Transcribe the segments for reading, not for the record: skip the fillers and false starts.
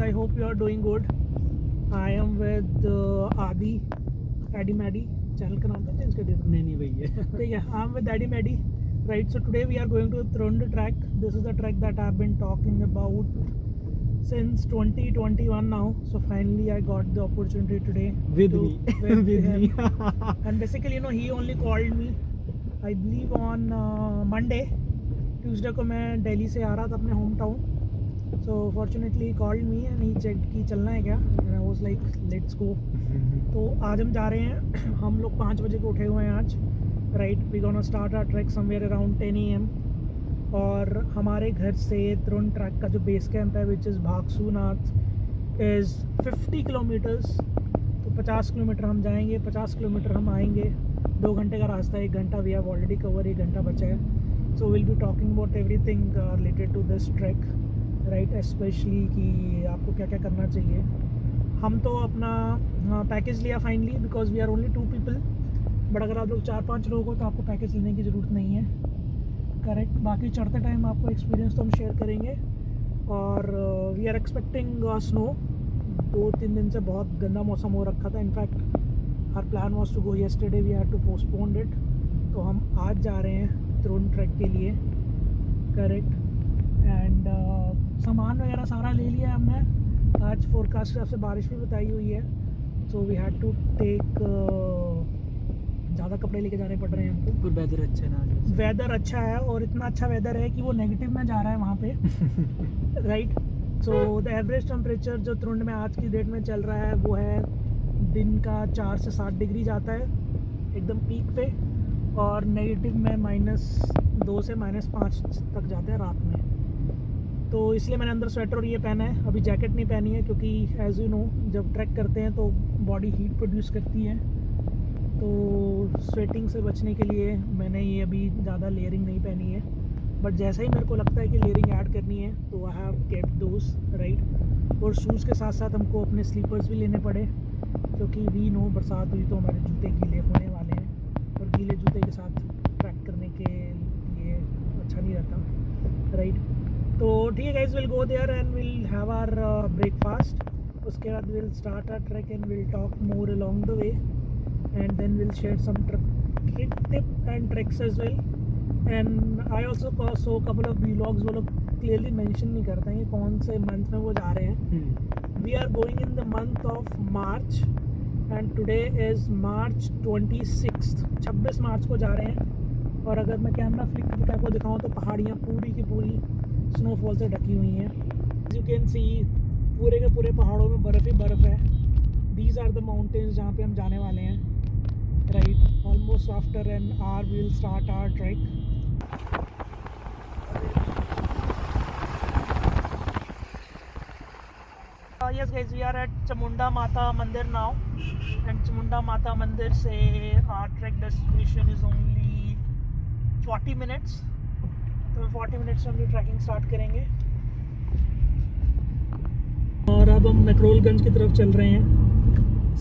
I hope you are doing good. I am with Adi, Addy Maddy. Channel का नाम तो change कर दिया था? नहीं भैया ठीक है, I am with Addy Maddy. Right, so today we are going to Trund track. This is the track that I have been talking about since 2021 now. So finally I got the opportunity today with to me with with him. me And basically, you know, he only called me, I believe on Monday. Tuesday को मैं दिल्ली से आ रहा था अपने home town. So fortunately he called me and he checked कि चलना है क्या, and I was like let's go. तो आज हम जा रहे हैं. हम लोग 5 बजे को उठे हुए हैं आज. Right, we gonna start our trek somewhere around 10 AM. और हमारे घर से त्रुंड ट्रैक का जो बेस कैंप है which is Bhagsunath is 50 kilometres. तो 50 किलोमीटर हम जाएंगे, 50 किलोमीटर हम आएंगे. 2 घंटे का रास्ता है, 1 घंटा वी हैव ऑलरेडी कवर, 1 घंटा बचा है. So will be talking about everything related to this track, right. Specially कि आपको क्या क्या करना चाहिए. हम तो अपना पैकेज लिया finally because we are only 2 people. But अगर आप लोग 4-5 लोग हो तो आपको पैकेज लेने की ज़रूरत नहीं है, करेक्ट. बाकी चढ़ते टाइम आपको एक्सपीरियंस तो हम शेयर करेंगे. और वी आर एक्सपेक्टिंग स्नो. 2-3 दिन से बहुत गंदा मौसम हो रखा था. In fact our plan was to go yesterday, we had to postpone it. तो हम आज जा रहे हैं त्रुंड ट्रैक के लिए, करेक्ट. एंड सामान वगैरह सारा ले लिया है हमने. आज फोरकास्ट से बारिश भी बताई हुई है, so we had to take ज़्यादा कपड़े लेके जाने पड़ रहे हैं हमको. पर वेदर अच्छा है ना, वेदर अच्छा है और इतना अच्छा वेदर है कि वो नेगेटिव में जा रहा है वहाँ पे. Right. So the average temperature जो त्रुंड में आज की डेट में चल रहा है वो है दिन का 4 से 7 डिग्री जाता है एकदम पीक पे, और नेगेटिव में -2 से -5 तक जाता है रात में. तो इसलिए मैंने अंदर स्वेटर और ये पहना है. अभी जैकेट नहीं पहनी है क्योंकि एज यू नो जब ट्रैक करते हैं तो बॉडी हीट प्रोड्यूस करती है. तो स्वेटिंग से बचने के लिए मैंने ये अभी ज़्यादा लेयरिंग नहीं पहनी है. बट जैसा ही मेरे को लगता है कि लेयरिंग ऐड करनी है तो I have kept those, right. और शूज़ के साथ साथ हमको अपने स्लीपर्स भी लेने पड़े क्योंकि वी नो बरसात हुई तो हमारे जूते गीले होने वाले हैं, और गीले जूते के साथ ट्रैक करने के लिए अच्छा नहीं रहता, राइट. तो ठीक है guys, will go there and will have our breakfast. उसके बाद will start our track and will talk more along the way. And then we'll share some tip and tricks as well. And I also saw a couple of vlogs. वो लोग clearly mention नहीं करते हैं कौन से month में वो जा रहे हैं. We are going in the month of March and today is March 26th. 26 मार्च को जा रहे हैं. और अगर मैं कैमरा फ्लिक करके आपको दिखाऊँ तो पहाड़ियाँ पूरी की पूरी स्नोफॉल से ढकी हुई हैं. You can see पूरे के पूरे पहाड़ों में बर्फ़ ही बर्फ़ है. These are the mountains जहाँ पे हम जाने वाले हैं, right. Almost after an hour we will start our trek. Yes guys, we are at Chamunda Mata Mandir now, and Chamunda Mata Mandir से our trek destination is only 40 minutes. तो 40 minutes में हम ट्रैकिंग स्टार्ट करेंगे. और अब हम नकरोलगंज की तरफ चल रहे हैं.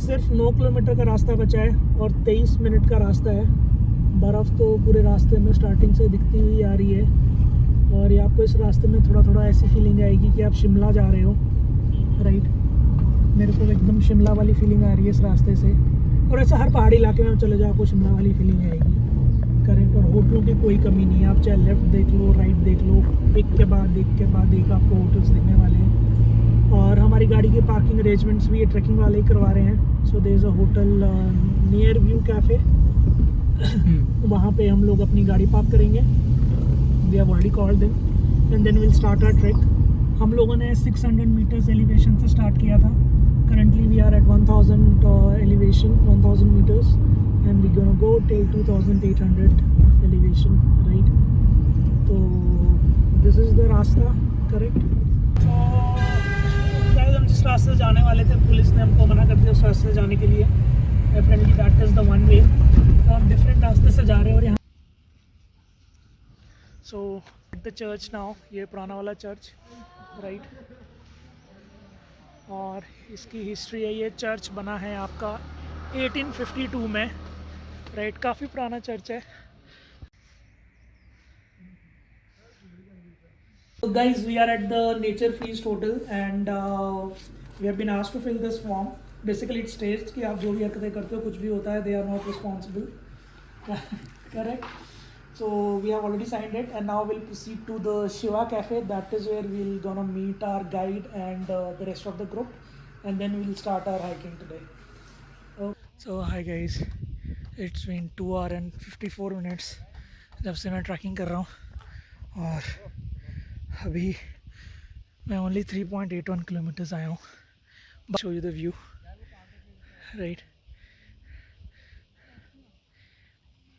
सिर्फ 9 किलोमीटर का रास्ता बचा है और 23 मिनट का रास्ता है. बर्फ़ तो पूरे रास्ते में स्टार्टिंग से दिखती हुई आ रही है, और ये आपको इस रास्ते में थोड़ा थोड़ा ऐसी फीलिंग आएगी कि आप शिमला जा रहे हो, राइट. मेरे को एकदम शिमला वाली फीलिंग आ रही है इस रास्ते से. और ऐसा हर पहाड़ी इलाके में चले जाओ आपको शिमला वाली फीलिंग आएगी, करेक्ट. और होटलों की कोई कमी नहीं है. आप चाहे लेफ़्ट देख लो, राइट देख लो, एक के बाद एक आपको होटल्स दिखने वाले हैं. और हमारी गाड़ी के पार्किंग अरेंजमेंट्स भी ये ट्रैकिंग वाले ही करवा रहे हैं. So there is a hotel near view cafe. वहाँ पे हम लोग अपनी गाड़ी पार्क करेंगे. We have already called them and then will start our track. हम लोगों ने 600 मीटर्स एलिवेशन से स्टार्ट किया था. Currently we are at 1000 elevation, 1000 metres, and we gonna go till 2800 elevation, right. तो दिस इज़ द रास्ता, correct. हम जिस रास्ते से जाने वाले थे पुलिस ने हमको मना कर दिया उस रास्ते से जाने के लिए. Apparently that is the one way. तो हम डिफरेंट रास्ते से जा रहे हैं. और यहाँ सो द चर्च नाउ, ये पुराना वाला चर्च, राइट. और इसकी हिस्ट्री है, ये चर्च बना है आपका 1852 में, राइट. काफ़ी पुराना चर्च है. guys, we are at the Nature Feast Hotel and we have been asked to fill this form. Basically it states कि आप जो भी हरकतें करते हो कुछ भी होता है, they are not responsible. Correct. So we have already signed it and now we'll proceed to the Shiva Cafe. That is where we'll gonna meet our guide and the rest of the group, and then we'll start our hiking today. So hi guys, it's been 2 hours and 54 minutes जब से मैं trekking कर रहा हूँ और अभी मैं only 3.81 kilometres आया हूँ. Show you the view right.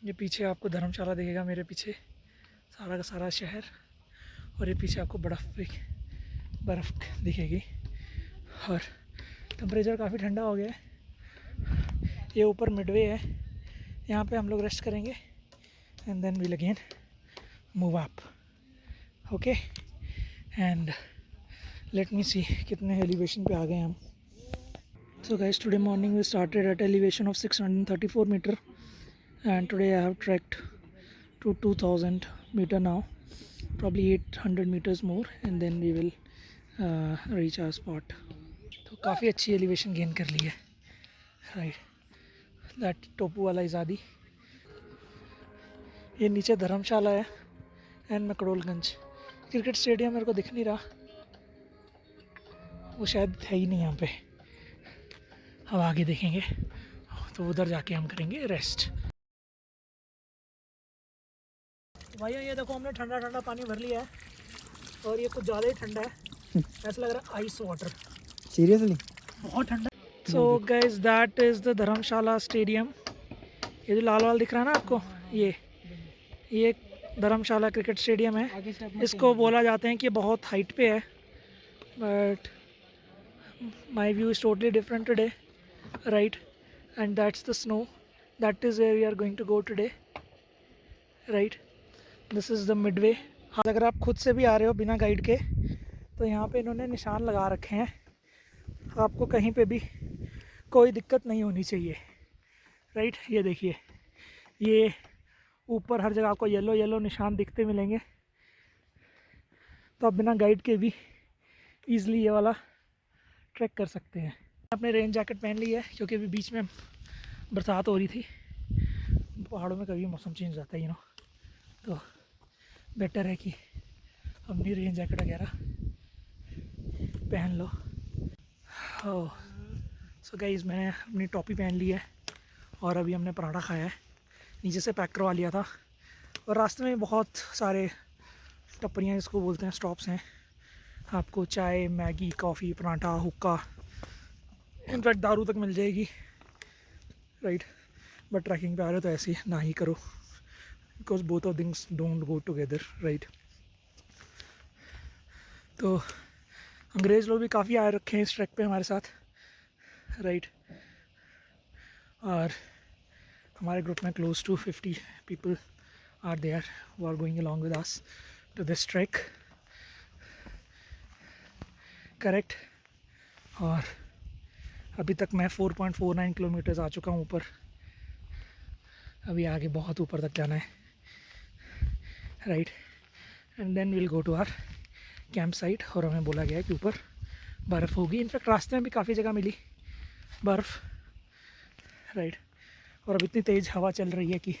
ये पीछे आपको धर्मशाला दिखेगा, मेरे पीछे सारा का सारा शहर, और ये पीछे आपको बर्फ़ दिखेगी. और टेम्परेचर काफ़ी ठंडा हो गया है. ये ऊपर मिडवे है, यहाँ पे हम लोग रेस्ट करेंगे and then we'll again move up. Okay, and let me see कितने एलिवेशन पे आ गए हम. So guys, today morning we started at elevation of 634 metre and today I have trekked to 2000 meter now, probably 800 meters more and then we will reach our spot. तो काफ़ी अच्छी elevation gain कर ली है. Right, that Topu वाला इजादी. ये नीचे धर्मशाला है and मकड़ोलगंज. Cricket stadium मेरे को दिख नहीं रहा, वो शायद है ही नहीं यहाँ पे. अब आगे देखेंगे तो उधर जाके हम करेंगे रेस्ट. भाई ये देखो, हमने ठंडा ठंडा पानी भर लिया है और ये कुछ ज़्यादा ही ठंडा है. ऐसा लग रहा है आइस वाटर. सीरियसली बहुत ठंडा. So guys, that is the Dharamshala stadium. ये जो लाल वाल दिख रहा है ना आपको, ये धर्मशाला क्रिकेट स्टेडियम है. इसको बोला जाते हैं कि बहुत हाइट पे है, but my view is totally different today. Right, and that's the snow. That is where we are going to go today. Right, this is the midway. अगर आप खुद से भी आ रहे हो बिना गाइड के तो यहाँ पे इन्होंने निशान लगा रखे हैं. आपको कहीं पे भी कोई दिक्कत नहीं होनी चाहिए. राइट, ये देखिए, ये ऊपर हर जगह आपको येलो येलो निशान दिखते मिलेंगे. तो आप बिना गाइड के भी ईज़िली ये वाला ट्रैक कर सकते हैं. आपने रेन जैकेट पहन ली है क्योंकि अभी बीच में बरसात हो रही थी. पहाड़ों में कभी मौसम चेंज होता है, तो बेटर है कि अपनी रेन जैकेट वगैरह पहन लो. सो गाइस, मैंने अपनी टोपी पहन ली है और अभी हमने पराठा खाया है. नीचे से पैक करवा लिया था. और रास्ते में बहुत सारे टपरियाँ जिसको बोलते हैं, स्टॉप्स हैं. आपको चाय, मैगी, कॉफ़ी, पराठा, हुक्का, इनफैक्ट दारू तक मिल जाएगी. राइट, बट ट्रैकिंग पे आ रहे हो तो ऐसे ना ही करो, because both of things don't go together. Right, तो अंग्रेज़ लोग भी काफ़ी आ रखे हैं इस ट्रैक पे हमारे साथ. राइट, और हमारे ग्रुप में close to 50 people are there who are going along with us to this track. Correct, और अभी तक मैं 4.49 किलोमीटर्स आ चुका हूँ ऊपर. अभी आगे बहुत ऊपर तक जाना है. Right, and then will go to our camp site. और हमें बोला गया है कि ऊपर बर्फ़ होगी. इनफैक्ट रास्ते में भी काफ़ी जगह मिली बर्फ़. राइट, और अब इतनी तेज़ हवा चल रही है कि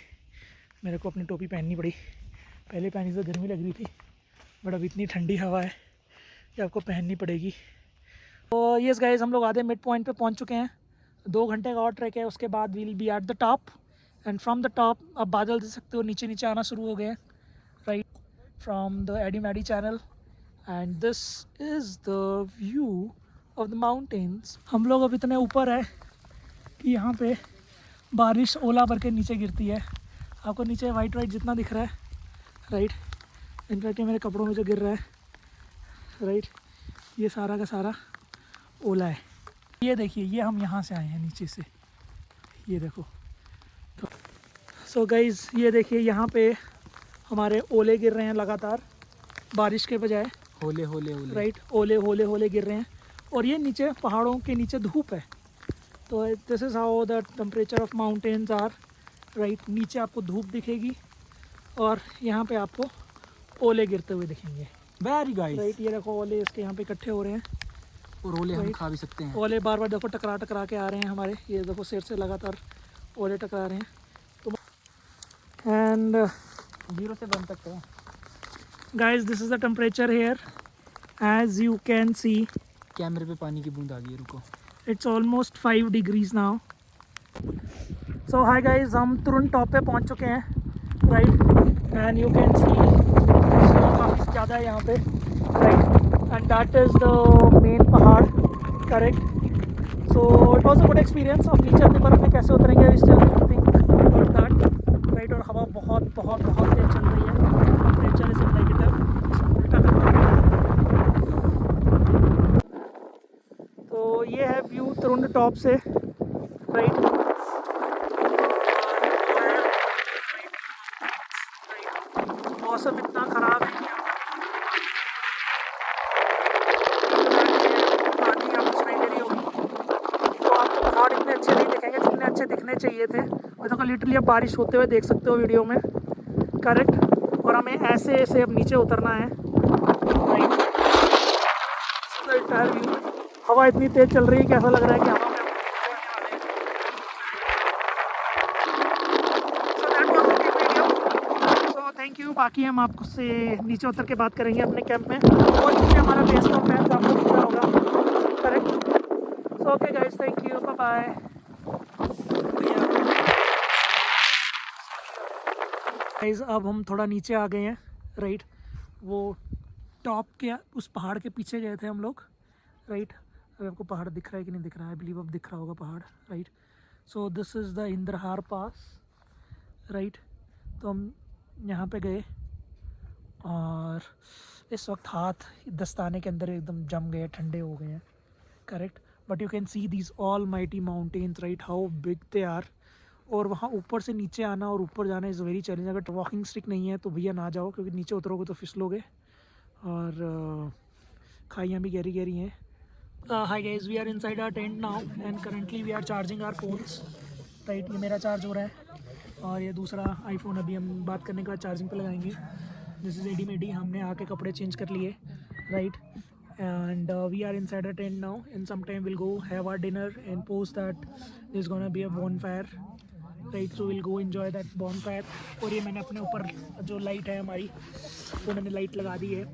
मेरे को अपनी टोपी पहननी पड़ी. पहले पहनी तो गर्मी लग रही थी, बट अब इतनी ठंडी हवा है कि आपको पहननी पड़ेगी. तो यस गाइस, हम लोग आधे मिड पॉइंट पे पहुंच चुके हैं. 2 घंटे का और ट्रैक है. उसके बाद we'll be at the top, and from the top आप बादल देख सकते हो नीचे नीचे आना शुरू हो गए. Right, from the Addy Maddy channel, and this is the view of the mountains. हम लोग अब इतने ऊपर है कि यहाँ पे बारिश ओला भर के नीचे गिरती है. आपको नीचे वाइट वाइट जितना दिख रहा है. राइट, इनफैक्ट ये मेरे कपड़ों में जो गिर रहा है, राइट, ये सारा का सारा ओला है. ये देखिए, ये हम यहाँ से आए हैं नीचे से, ये देखो. तो सो गाइज़, ये देखिए यहाँ पे हमारे ओले गिर रहे हैं लगातार, बारिश के बजाय. होले होले होले. राइट, ओले होले होले गिर रहे हैं. और ये नीचे पहाड़ों के नीचे धूप है. तो this is how the temperature of mountains are. Right, नीचे आपको धूप दिखेगी और यहाँ पे आपको ओले गिरते हुए दिखेंगे. Very guys. राइट, ये देखो ओले इसके यहाँ पे इकट्ठे हो रहे हैं और ओले हम Right. खा भी सकते हैं। ओले बार बार देखो टकरा के आ रहे हैं हमारे, ये देखो सिर से लगातार ओले टकरा रहे हैं तो एंड 0 से 1 तक है। Guys this is the temperature here as you can see कैमरे पे पानी की बूंद आ गई है, रुको। It's almost 5 degrees now. So hi guys, हम तुरंत टॉप पे पहुंच चुके हैं right and you can see काफ़ी ज़्यादा है यहाँ पे right and that is the main पहाड़ correct. So it was a good experience. अब नीचे अपने बर्फ़ में कैसे उतरेंगे we still think about that right. और हवा बहुत बहुत बहुत तेज चल रही है, टेम्परेचर इज इन नेगेटिव उल्टा तो ये है व्यू तुरंत टॉप से राइट। मौसम इतना ख़राब है आंधी अब सुनाई दे रही होगी तो आपको पहाड़ इतने अच्छे नहीं दिखेंगे जितने अच्छे दिखने चाहिए थे। और देखो लिटरली अब बारिश होते हुए देख सकते हो वीडियो में करेक्ट। और हमें ऐसे ऐसे अब नीचे उतरना है राइट। व्यू, हवा इतनी तेज़ चल रही है कि ऐसा लग रहा है कि हवा में थैंक यू। बाकी हम आपको से नीचे उतर के बात करेंगे अपने कैंप में। और नीचे हमारा बेस कैंप है जो आपको दिख रहा होगा correct. So okay guys, thank you, bye bye. Guys अब हम थोड़ा नीचे आ गए हैं राइट। वो टॉप के उस पहाड़ के पीछे गए थे हम लोग राइट। अब आपको पहाड़ दिख रहा है कि नहीं दिख रहा है, आई बिलीव अब दिख रहा होगा पहाड़ right. So this is the Indrahar pass right. तो हम यहाँ पे गए और इस वक्त हाथ दस्ताने के अंदर एकदम जम गए, ठंडे हो गए हैं correct. But you can see these almighty mountains right, how big they are. और वहाँ ऊपर से नीचे आना और ऊपर जाना इज़ वेरी चैलेंज। अगर वॉकिंग स्टिक नहीं है तो भैया ना जाओ, क्योंकि नीचे उतरोगे तो फिसलोगे और खाइयाँ भी गहरी गहरी हैं। Hi guys, we are inside our tent now and currently we are charging our phones right. ये मेरा चार्ज हो रहा है और ये दूसरा आईफोन अभी हम बात करने के बाद चार्जिंग पे लगाएंगे। दिस इज़ एडी मेडी, हमने आके कपड़े चेंज कर लिए right and we are inside a tent now. In some time will go have our dinner and post that there is gonna be a bonfire right. So will go enjoy that bonfire. और ये मैंने अपने ऊपर जो light है हमारी वो मैंने लाइट लगा दी है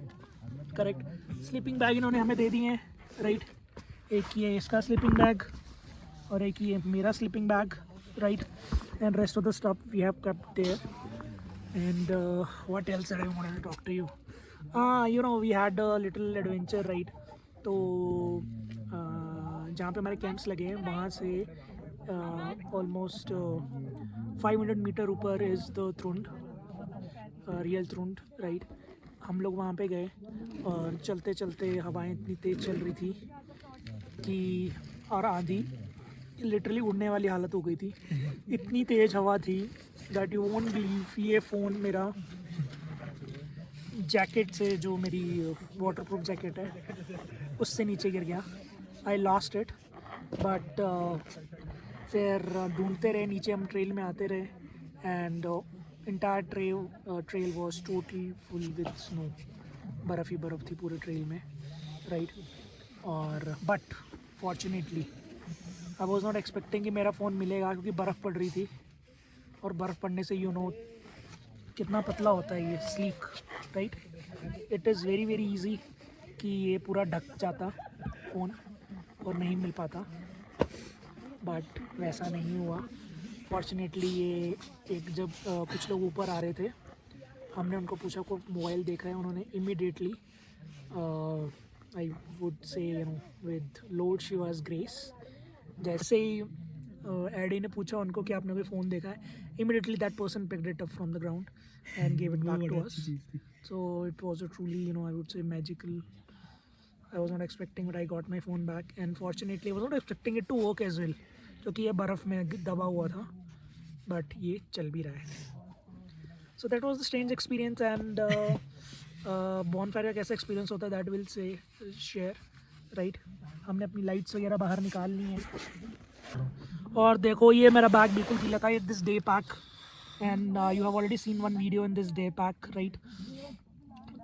करेक्ट। स्लीपिंग बैग इन्होंने हमें दे दिए हैं राइट। एक ये इसका स्लीपिंग बैग और एक ये मेरा sleeping bag right, and rest of the stuff we have kept there. And what else that I wanted to talk to you, you know, we had a little adventure right. तो जहाँ पे हमारे camps लगे हैं वहाँ से almost 500 metre ऊपर is the त्रुंड, real त्रुंड right. हम लोग वहाँ पे गए और चलते चलते हवाएं इतनी तेज़ चल रही थी कि और आंधी लिटरली उड़ने वाली हालत हो गई थी। इतनी तेज़ हवा थी दैट यू वोंट बिलीव। ये फ़ोन मेरा जैकेट से, जो मेरी वाटरप्रूफ जैकेट है, उससे नीचे गिर गया। आई लॉस्ट इट बट फिर ढूंढते रहे, नीचे हम ट्रेल में आते रहे and entire trail was totally full with snow. बर्फ़ ही बर्फ़ थी पूरे ट्रेल में राइट। और but fortunately I was not expecting कि मेरा फ़ोन मिलेगा, क्योंकि बर्फ़ पड़ रही थी और बर्फ़ पड़ने से यू नो कितना पतला होता है ये, sleek right. It is very very easy कि ये पूरा ढक जाता फ़ोन और नहीं मिल पाता, बट वैसा नहीं हुआ फॉर्चुनेटली। ये एक जब कुछ लोग ऊपर आ रहे थे, हमने उनको पूछा को मोबाइल देखा है, उन्होंने immediately I would say you know with lord Shiva's grace, जैसे ही एडी ने पूछा उनको कि आपने कोई फ़ोन देखा है, immediately that person picked it up from the ground and gave it back to us. So it was a truly, you know, I would say magical. I was not expecting, but I got my phone back and fortunately I was not expecting it to work as well, क्योंकि ये बर्फ़ में दबा हुआ था, but ये चल भी रहा है। So that was the strange experience and bonfire का कैसा experience होता है that will say share right। हमने अपनी लाइट्स वगैरह बाहर निकाल ली हैं और देखो ये मेरा बैग बिल्कुल गीला था। This day pack and you have already seen one video in this day pack right.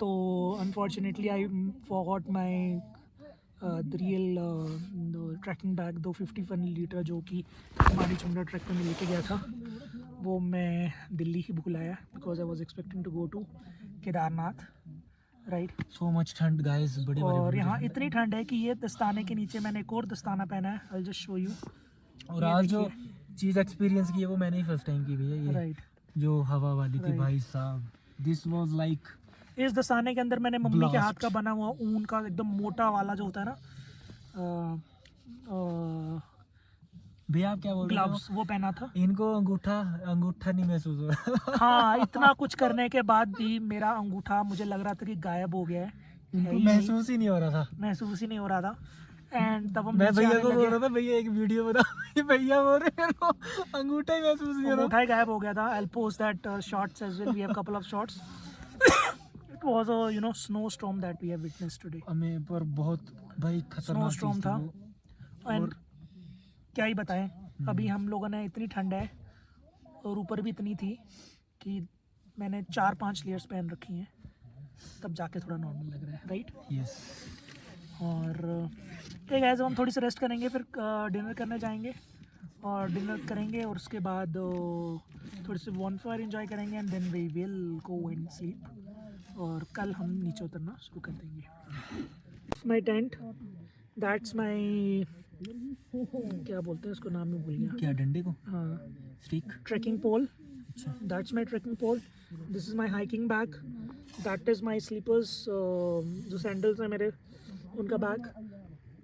तो unfortunately I forgot my the real trekking bag 250 litre जो कि हमारी चुंडा ट्रैक में मैं लेके गया था, वो मैं दिल्ली ही भूलाया because I was expecting to go to Kedarnath, right. So much ठंड गाइस, बड़े और यहाँ इतनी ठंड है कि ये दस्ताने के नीचे मैंने एक और दस्ताना पहना है, आई जस्ट शो यू। और आज जो चीज़ एक्सपीरियंस की है वो मैंने ही फर्स्ट टाइम की भैया, ये राइट, जो हवा वाली थी Right. भाई साहब, दिस वाज लाइक इस दस्ताने के अंदर मैंने मम्मी के Blast. हाथ का बना हुआ ऊन का एकदम मोटा वाला जो होता है ना भैया आप क्या बोल रहे ग्लव्स, वो पहना था। हो? इनको अंगूठा नहीं महसूस हो रहा। हाँ, इतना कुछ करने के बाद भी मेरा अंगूठा मुझे लग रहा था कि गायब हो गया है, इनको महसूस ही नहीं हो रहा था। महसूस ही नहीं हो रहा था। एंड तब हम मैं नीचे भैया आने को बोल लगे, रहा था भैया एक वीडियो बना, भैया बोल रहे हैं मेरे को अंगूठा ही महसूस नहीं हो रहा। अंगूठा ही गायब हो गया था। I'll post that shots as well. We have couple of shots. It was a snowstorm that we have witnessed today. हमें पर बहुत भाई खतरनाक Snowstorm चीज़ था। थी वो। एंड क्या ही बताएं, अभी हम लोगों ने इतनी ठंड है और ऊपर भी इतनी थी कि मैंने 4-5 लेयर्स पहन रखी हैं, तब जाके थोड़ा नॉर्मल लग रहा है, राइट। यस, और ठीक है, हम थोड़ी सी रेस्ट करेंगे, फिर डिनर करने जाएंगे और डिनर करेंगे और उसके बाद थोड़ी सी वॉनफायर एंजॉय करेंगे and then we will go and sleep. और कल हम नीचे उतरना शुरू कर देंगे। माई टेंट, दैट्स माई, क्या बोलते हैं उसको, नाम में भूल गया। क्या डंडे को? हाँ, स्टिक। ट्रैकिंग पोल, अच्छा, that's my trekking pole. This is my hiking bag. That is my slippers, जो sandals हैं मेरे, उनका bag.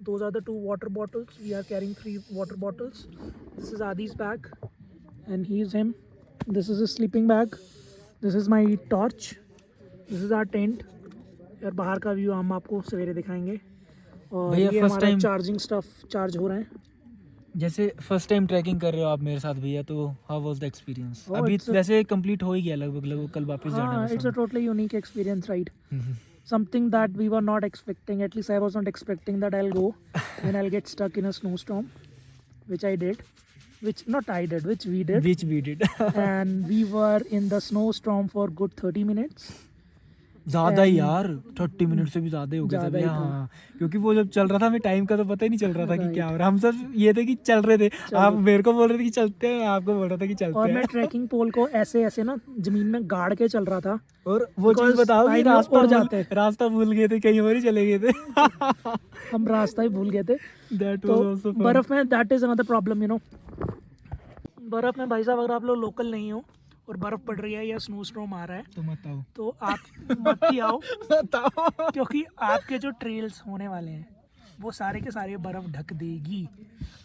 Those are the 2 water bottles. We are carrying 3 water bottles. This is Adi's bag and he is him. This is his sleeping bag. This is my torch. This is our tent. यार बाहर का view हम आपको सवेरे दिखाएंगे। और भैया, ये first हमारा time- चार्जिंग स्टफ चार्ज हो रहे हैं। जैसे फर्स्ट टाइम ट्रैकिंग कर रहे हो आप मेरे साथ भैया, तो how was the experience? Oh, अभी it's a- वैसे कंप्लीट हो ही गया लगभग, कल वापस जाना हाँ, है it's a totally unique experience, right? Something that we were not expecting. At least I was not expecting that I'll go and I'll get stuck in a snowstorm, which I did. Which not I did, which we did. Which we did. And we were in the snowstorm for good 30 minutes. ज्यादा ही यार, 30 minute से भी ज्यादा ही हो गया था ज्यादा ही भैया। था। हाँ, क्योंकि वो जब चल रहा था हमें टाइम का तो पता ही नहीं चल रहा था कि Right. क्या हो रहा है। हम सब ये थे कि चल रहे थे, आप मेरे को बोल रहे थे कि चलते हैं, मैं आपको बोल रहा था कि चलते और हैं। मैं ट्रैकिंग पोल को ऐसे ऐसे ना जमीन में गाड़ के चल रहा था। और वो चीज Because बताओ कि time में उड़ जाते। रास्ता भूल गए थे, कहीं और ही चले गए थे। हम रास्ता ही भूल गए थे। That तो was also fun. बर्फ में दैट इज अनदर प्रॉब्लम, बर्फ में भाई साहब अगर आप लोग लोकल नहीं हो और बर्फ पड़ रही है या स्नोस्टॉर्म आ रहा है तो मत आओ। तो आप मत ही आओ, बताओ। क्योंकि आपके जो ट्रेल्स होने वाले हैं वो सारे के सारे बर्फ़ ढक देगी।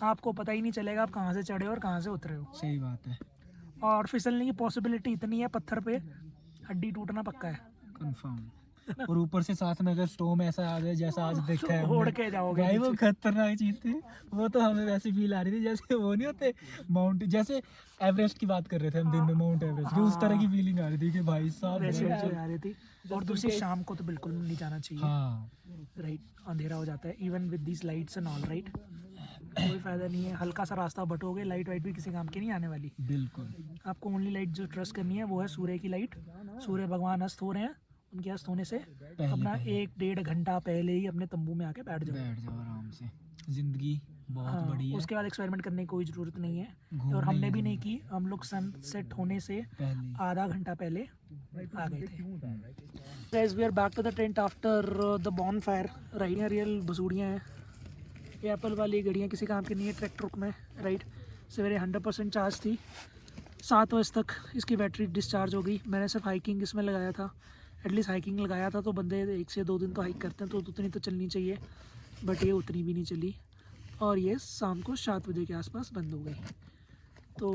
आपको पता ही नहीं चलेगा आप कहाँ से चढ़े हो और कहाँ से उतरे हो। सही बात है, और फिसलने की पॉसिबिलिटी इतनी है, पत्थर पे हड्डी टूटना पक्का है। कंफर्म। और ऊपर से साथ में अगर स्टॉर्म ऐसा आ जाए जैसा आज देखा है उड़ हमने, के जाओगे भाई वो नीचे। खतरनाक चीज थी। वो तो हमें वैसे फील आ रही थी जैसे वो नहीं होते माउंट, जैसे एवरेस्ट की बात कर रहे थे हम दिन में, माउंट एवरेस्ट की, उस तरह की फीलिंग आ रही थी कि भाई साहब वैसे बहुत वैसे आ रही थी। और दूसरी शाम को तो बिल्कुल नहीं जाना चाहिए, हाँ, राइट, अंधेरा हो जाता है even with these lights and all, right. कोई फ़ायदा नहीं है, हल्का सा रास्ता बटोगे, लाइट वाइट भी किसी काम की नहीं आने वाली। बिल्कुल। आपको ओनली लाइट जो ट्रस्ट करनी है वो है सूर्य की लाइट। सूर्य भगवान अस्त हो रहे हैं, उनके अस्त होने से अपना 1-1.5 घंटा पहले ही अपने तंबू में आके बैठ जाओ आराम से। जिंदगी बहुत हाँ, बड़ी है, उसके बाद एक्सपेरिमेंट करने की कोई ज़रूरत नहीं है। घूमना और हमने ही भी है। नहीं की, हम लोग सनसेट होने से पहले आधा घंटा पहले आ गए थे। Guys, we are back to the tent after the bonfire, right. Real बसूड़ियाँ हैं, ये एप्पल वाली घड़ियाँ किसी काम की नहीं है ट्रैक ट्रुक में, राइट। सवेरे 100% चार्ज थी, 7 बजे तक इसकी बैटरी डिस्चार्ज हो गई। मैंने सिर्फ हाइकिंग इसमें लगाया था, एटलीस्ट हाइकिंग लगाया था तो बंदे 1 से 2 दिन तो हाइक करते हैं, तो उतनी तो चलनी चाहिए, बट ये उतनी भी नहीं चली और ये शाम को 7 बजे के आसपास बंद हो गई। तो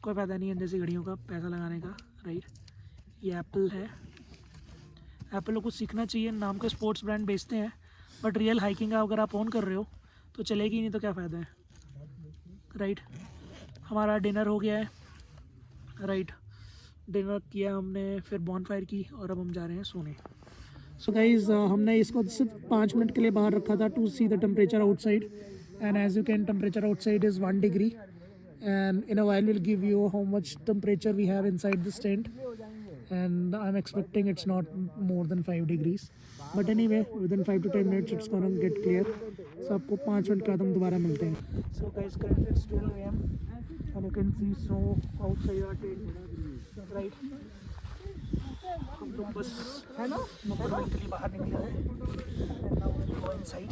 कोई फ़ायदा नहीं है जैसी घड़ियों का पैसा लगाने का, राइट। ये एप्पल है, एप्पल को कुछ सीखना चाहिए, नाम का स्पोर्ट्स ब्रांड बेचते हैं बट रियल हाइकिंग का अगर आप ऑन कर रहे हो तो चलेगी नहीं तो क्या फ़ायदा है, राइट। हमारा डिनर हो गया है, राइट, डिनर किया हमने, फिर बॉनफायर की और अब हम जा रहे हैं सोने। सो गाइज, हमने इसको सिर्फ 5 मिनट के लिए बाहर रखा था to see the temperature outside, and as you can temperature outside is 1 degree, and in a while we'll give you how much temperature we have inside this tent, and I'm expecting it's not more than 5 degrees. But anyway, within 5 to 10 minutes it's gonna get clear. So आपको 5 minute के बाद हम दोबारा मिलते हैं. So guys, currently it's 12 a.m. and you can see snow outside our tent. Right? हम लोग बस है ना मोटरबाइक के लिए बाहर निकले हैं. And now we'll go inside.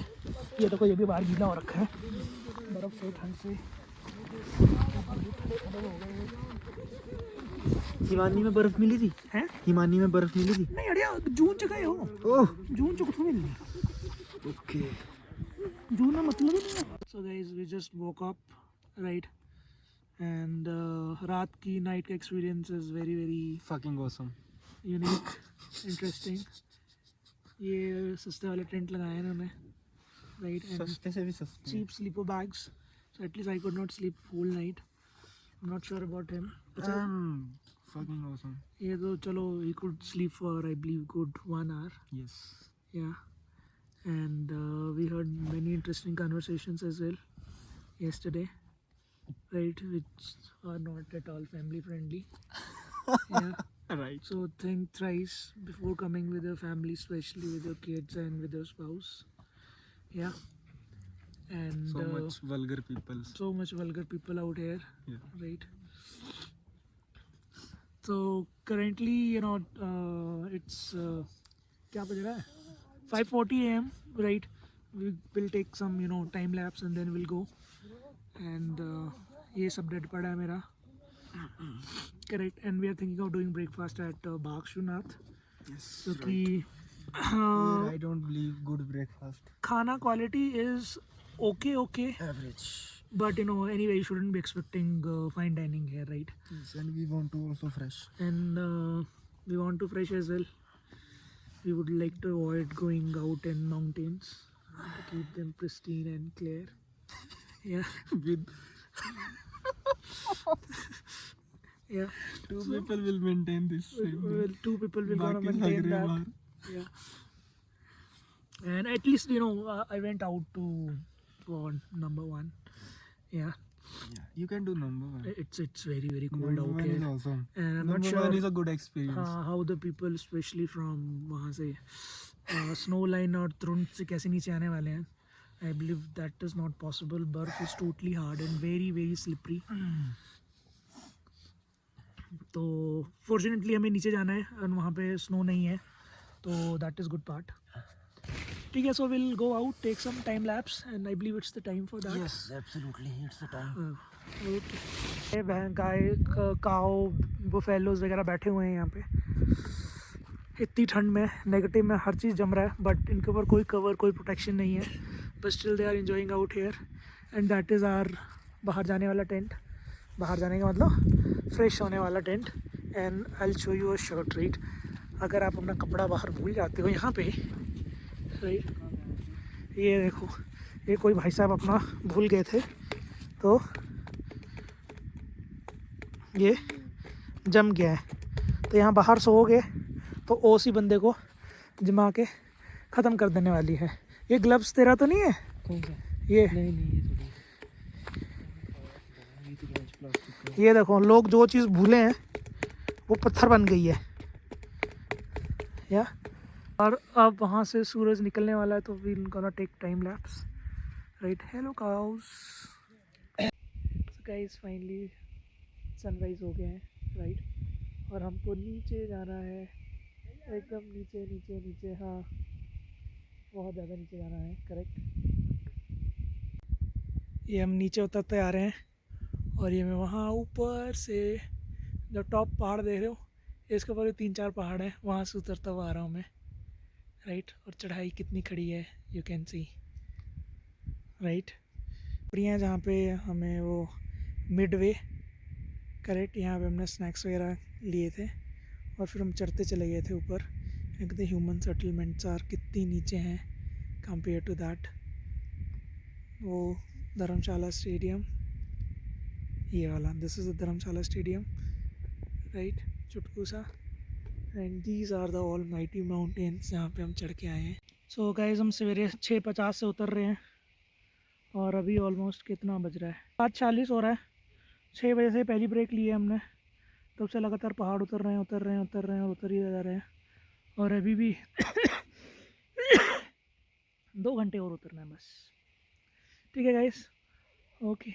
ये देखो, ये भी बाहर गीला हो रखा है बर्फ से, ठंड से. हिमानी में बर्फ मिली थी? हैं? हिमानी में बर्फ मिली थी? नहीं अड़िया, जून च गए हो. ओह जून च कुछ मिलनी. ओके. जून में मतलब ही नहीं है. So guys, we just woke up, right? And रात की नाइट का experience is very very fucking awesome. Unique, interesting. ये सस्ते वाले टेंट लगाए हैं इन्होंने, राइट? एंड सस्ते से भी सस्ते. cheap sleeper bags. So at least I could not sleep whole night. I'm not sure about him. अच्छा, फकिंग ऑसम. ये तो चलो, he could sleep for I believe good 1 hour. Yes. Yeah. And we heard many interesting conversations as well yesterday, right? Which are not at all family friendly. Yeah. Right. So think thrice before coming with your family, especially with your kids and with your spouse. Yeah. And So much vulgar people. so much vulgar people out here, Yeah. right? So currently, you know, it's क्या बज रहा है? 5:40 a.m. Right? We will take some, you know, time lapse and then we'll go. And ये सब dead पड़ा है मेरा. Correct. And we are thinking of doing breakfast at Bhakshanath. Yes. क्योंकि I don't believe good breakfast. खाना quality is okay, Average. but you know, anyway, you shouldn't be expecting fine dining here, right? Yes, and we want to also fresh. And we want to fresh as well. We would like to avoid going out in mountains to keep them pristine and clear. Yeah. With Yeah. two people will maintain this. Well, 2 people will gonna बाकी लग maintain रहे that. बाहर. Yeah. And at least, you know, I went out to for number 1. Yeah. Yeah, you can do number one. It's very very cold Number out one is here. awesome. And I'm Number not sure one is a good experience. how the people, especially from वहाँ से snow line और तुरंत से कैसे नीचे आने वाले हैं. I believe that is not possible. बर्फ is totally hard and very very slippery. तो fortunately हमें नीचे जाना है और वहाँ पे स्नो नहीं है, तो that is good part. ठीक है, so we'll go out, take some time lapse, and I believe it's the time for that. Yes, absolutely. It's the time. Okay. गाय, काओ, बुफेलोज वगैरह बैठे हुए हैं यहाँ पे इतनी ठंड में. नेगेटिव में हर चीज़ जम रहा है, बट इनके ऊपर कोई कवर, कोई प्रोटेक्शन नहीं है. But still they are enjoying out here. And that is our बाहर जाने वाला टेंट. बाहर जाने का मतलब फ्रेश होने वाला tent. And I will show you a shirt, right? अगर आप अपना कपड़ा बाहर भूल जाते हो यहाँ पे, राइट, ये देखो, ये कोई भाई साहब अपना भूल गए थे, तो ये जम गया है. तो यहाँ बाहर सोओगे तो ओस ही बंदे को जमा के ख़त्म कर देने वाली है. ये ग्लव्स तेरा तो नहीं है? ये ये देखो, लोग जो चीज़ भूले हैं वो पत्थर बन गई है. या और अब वहाँ से सूरज निकलने वाला है, तो we gonna take time lapse, right? Hello cows. Guys, finally sunrise हो गए हैं, राइट? और हमको नीचे जाना है, एकदम नीचे नीचे नीचे. हाँ, बहुत ज़्यादा नीचे जाना है, करेक्ट. ये हम नीचे उतरते आ रहे हैं, और ये मैं वहाँ ऊपर से जो टॉप पहाड़ देख रहे हो, इसके ऊपर 3-4 पहाड़ हैं, वहाँ से उतरता हुआ आ रहा हूँ मैं, राइट? और चढ़ाई कितनी खड़ी है, यू कैन सी, राइट? बढ़िया, जहाँ पे हमें वो मिडवे, करेक्ट, यहाँ पे हमने स्नैक्स वगैरह लिए थे और फिर हम चढ़ते चले गए थे ऊपर. एक द ह्यूमन सेटलमेंट्स आर कितनी नीचे हैं कंपेयर टू दैट. वो धर्मशाला स्टेडियम, ये वाला, this is the Dharamshala stadium, right? चुटकू सा. And these are the almighty mountains जहाँ पे हम चढ़ के आए हैं. सो गाइज, हम सवेरे 6:50 से उतर रहे हैं और अभी ऑलमोस्ट कितना बज रहा है, 7:40 हो रहा है. 6 बजे से पहली ब्रेक ली है हमने, तब से लगातार पहाड़ उतर रहे हैं उतर रहे हैं उतर रहे हैं और उतर ही जा रहे हैं, और अभी भी 2 घंटे और उतरना है बस। ठीक है गाइस, ओके।